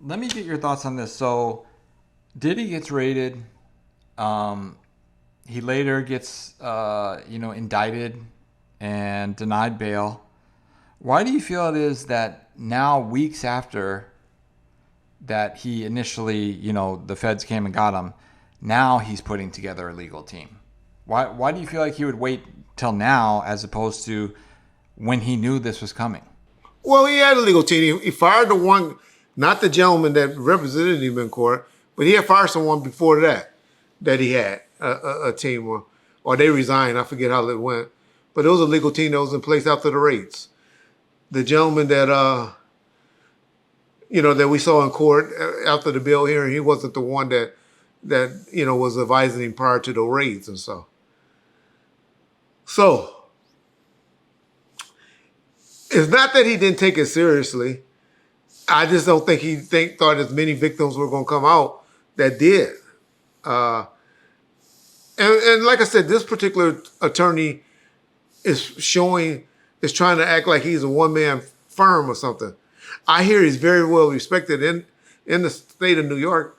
let me get your thoughts on this. So, Diddy gets raided. Um, he later gets, indicted and denied bail. Why do you feel it is that now, weeks after that he initially, the feds came and got him, now he's putting together a legal team? Why do you feel like he would wait till now as opposed to when he knew this was coming? Well, he had a legal team. He fired the one, not the gentleman that represented him in court, but he had fired someone before that he had a team, or they resigned. I forget how it went. But it was a legal team that was in place after the raids. The gentleman that we saw in court after the bill hearing, he wasn't the one that was advising him prior to the raids and so. So it's not that he didn't take it seriously. I just don't think he thought as many victims were going to come out that did. Uh, and like I said, this particular attorney is trying to act like he's a one-man firm or something. I hear he's very well respected in the state of New York,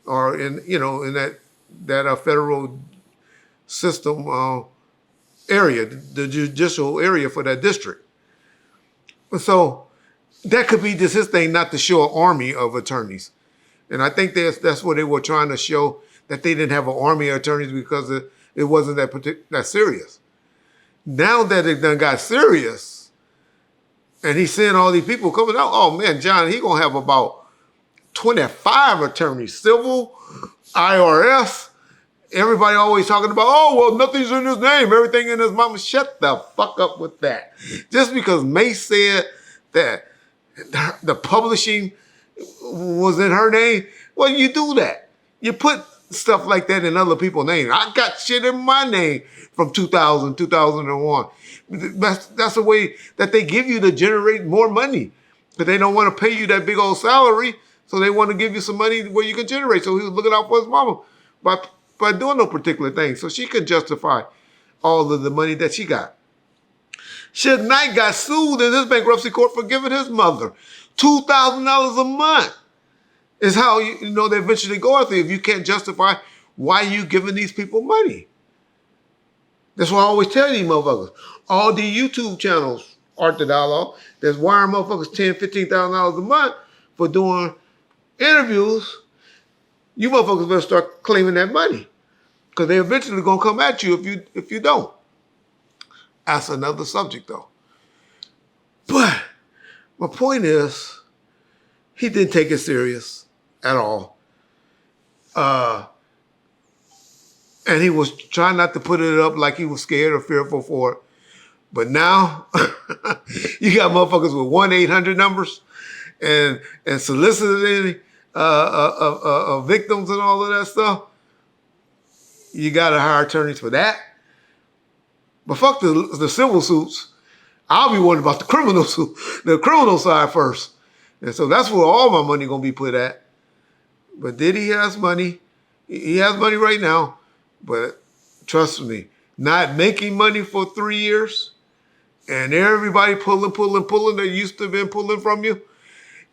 or in that federal system area, the judicial area for that district. So that could be just his thing, not to show an army of attorneys. And I think that's what they were trying to show, that they didn't have an army of attorneys because it wasn't that serious. Now that it done got serious, and he's seeing all these people coming out, oh man, John, he gonna have about 25 attorneys, civil, IRS. Everybody always talking about, oh, well, nothing's in his name, everything in his mama. Shut the fuck up with that. Just because May said that the publishing was in her name, well, you do that. You put stuff like that in other people's names. I got shit in my name from 2000, 2001. That's the way that they give you to generate more money. But they don't want to pay you that big old salary, so they want to give you some money where you can generate. So he was looking out for his mama by doing no particular thing. So she could justify all of the money that she got. Suge Knight got sued in his bankruptcy court for giving his mother $2,000 a month. Is how they eventually go after you if you can't justify why you giving these people money. That's why I always tell these motherfuckers. All the YouTube channels, Art the Dialogue, that's wiring motherfuckers $10,000, $15,000 a month for doing interviews. You motherfuckers better start claiming that money, because they eventually gonna come at you if you don't. That's another subject though. But my point is, he didn't take it serious at all. And he was trying not to put it up like he was scared or fearful for it. But now, you got motherfuckers with 1-800 numbers and soliciting victims and all of that stuff. You got to hire attorneys for that. But fuck the civil suits. I'll be worried about the criminal side first. And so that's where all my money going to be put at. But Diddy has money. He has money right now. But trust me, not making money for 3 years, and everybody pulling that used to have been pulling from you.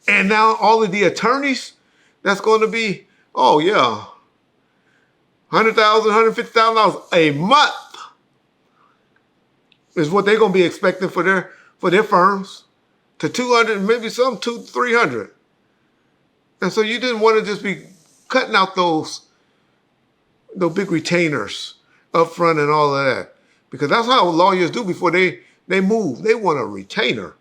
And now all of the attorneys, that's going to be, oh yeah, $100,000, $150,000 a month is what they're going to be expecting for their firms, to 200, maybe some 200, 300. And so you didn't want to just be cutting out those big retainers up front and all of that. Because that's how lawyers do before they move. They want a retainer.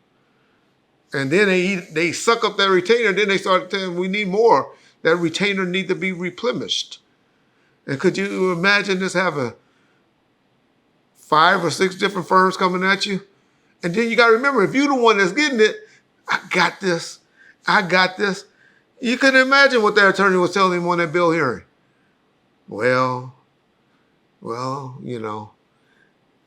And then they suck up that retainer, then they start telling we need more. That retainer need to be replenished. And could you imagine this having 5 or 6 different firms coming at you? And then you got to remember, if you're the one that's getting it, I got this. You can imagine what that attorney was telling him on that bill hearing. Well,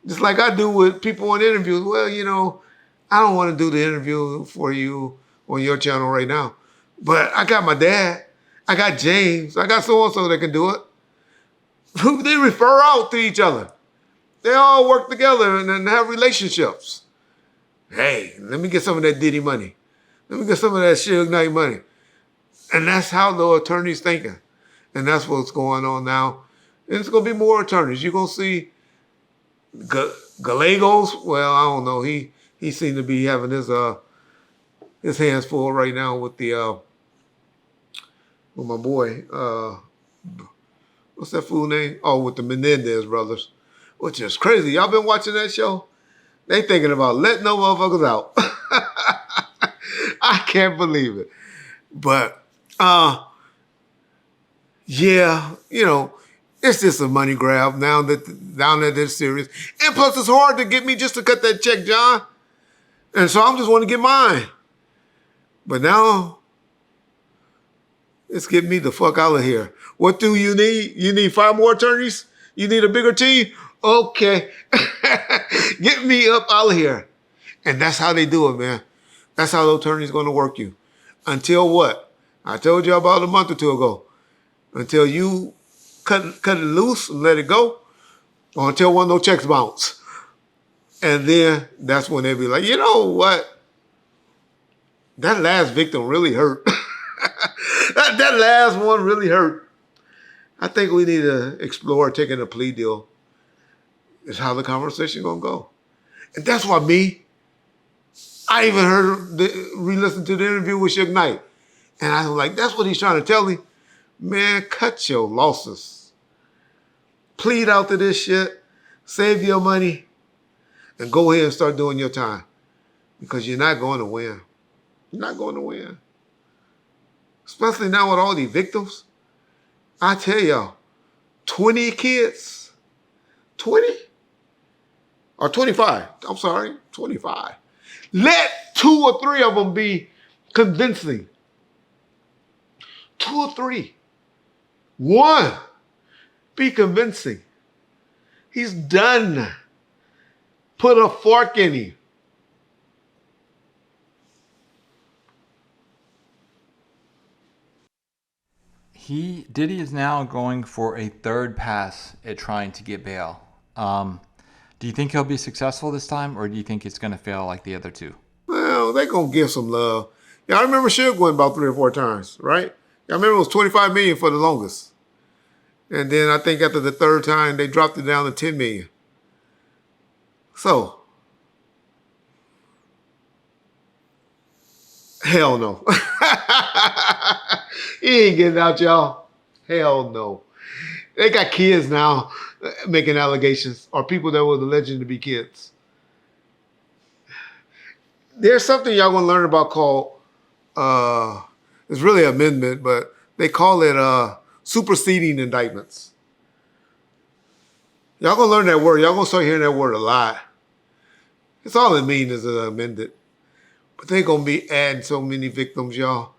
just like I do with people on interviews. Well, I don't want to do the interview for you on your channel right now, but I got my dad, I got James, I got so-and-so that can do it. They refer out to each other. They all work together and have relationships. Hey, let me get some of that Diddy money. Let me get some of that Suge Knight money. And that's how the attorney's thinking. And that's what's going on now. And it's going to be more attorneys. You're going to see Gallegos. Well, I don't know. He seemed to be having his hands full right now with with my boy. What's that fool name? Oh, with the Menendez brothers, which is crazy. Y'all been watching that show? They thinking about letting no motherfuckers out. I can't believe it. But yeah, it's just a money grab now that it's serious. And plus it's hard to get me just to cut that check, John. And so I'm just want to get mine. But now it's getting me the fuck out of here. What do you need? You need 5 more attorneys? You need a bigger team? Okay. Get me up out of here. And that's how they do it, man. That's how the attorney's going to work you. Until what? I told you about a month or two ago. Until you cut it loose and let it go, or until one of those checks bounce. And then that's when they be like, you know what? That last victim really hurt. that last one really hurt. I think we need to explore taking a plea deal. Is how the conversation gonna go. And that's why I even re-listened to the interview with Suge Knight. And I was like, that's what he's trying to tell me. Man, cut your losses. Plead out to this shit. Save your money. And go ahead and start doing your time. Because you're not going to win. You're not going to win. Especially now with all these victims. I tell y'all, 20 kids. 20? Or 25. I'm sorry, 25. Let 2 or 3 of them be convincing. 2 or 3. 1, be convincing. He's done. Put a fork in him. Diddy is now going for a 3rd pass at trying to get bail. Do you think he'll be successful this time, or do you think it's going to fail like the other 2? Well, they're going to give some love. Yeah, I remember Suge went about 3 or 4 times, right? I remember it was $25 million for the longest. And then I think after the 3rd time, they dropped it down to $10 million. So, hell no. He ain't getting out, y'all. Hell no. They got kids now making allegations, or people that were alleged to be kids. There's something y'all gonna learn about called, it's really an amendment, but they call it superseding indictments. Y'all gonna learn that word. Y'all gonna start hearing that word a lot. It's all it means is amended. But they gonna be adding so many victims, y'all,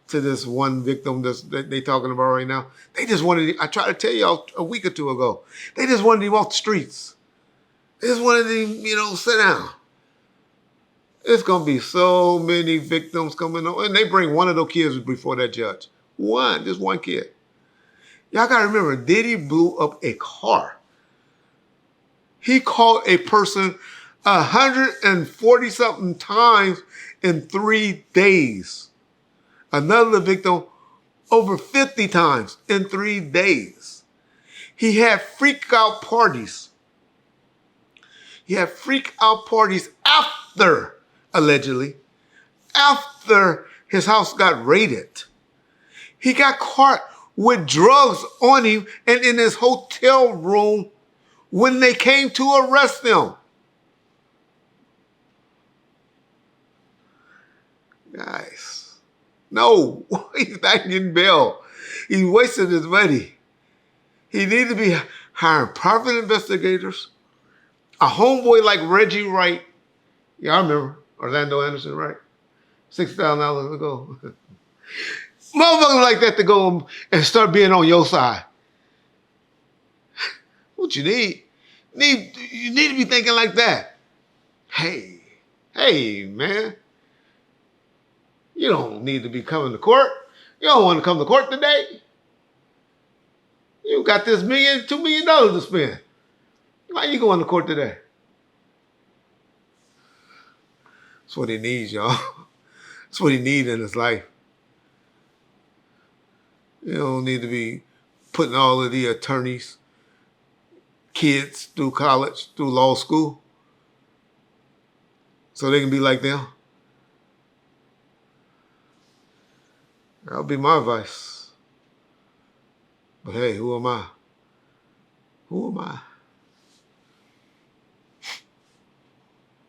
to this one victim that they talking about right now. They just wanted, I tried to tell y'all a week or 2 ago, they just wanted him off the streets. They just wanted him, sit down. It's going to be so many victims coming on. And they bring one of those kids before that judge. Just one kid. Y'all got to remember, Diddy blew up a car. He caught a person 140-something times in 3 days. Another victim over 50 times in 3 days. He had freak out parties. After, allegedly, after his house got raided. He got caught with drugs on him and in his hotel room when they came to arrest him. Guys, no, he's not getting bail. He's wasting his money. He needs to be hiring private investigators. A homeboy like Reggie Wright. Yeah, I remember Orlando Anderson, right? $6,000 ago. Motherfuckers like that to go and start being on your side. What you need? You need to be thinking like that. Hey, man. You don't need to be coming to court. You don't want to come to court today. You got this $2 million to spend. Why you going to court today? That's what he needs, y'all. That's what he needs in his life. You don't need to be putting all of the attorneys, kids through college, through law school, so they can be like them. That'll be my advice. But hey, who am I? Who am I?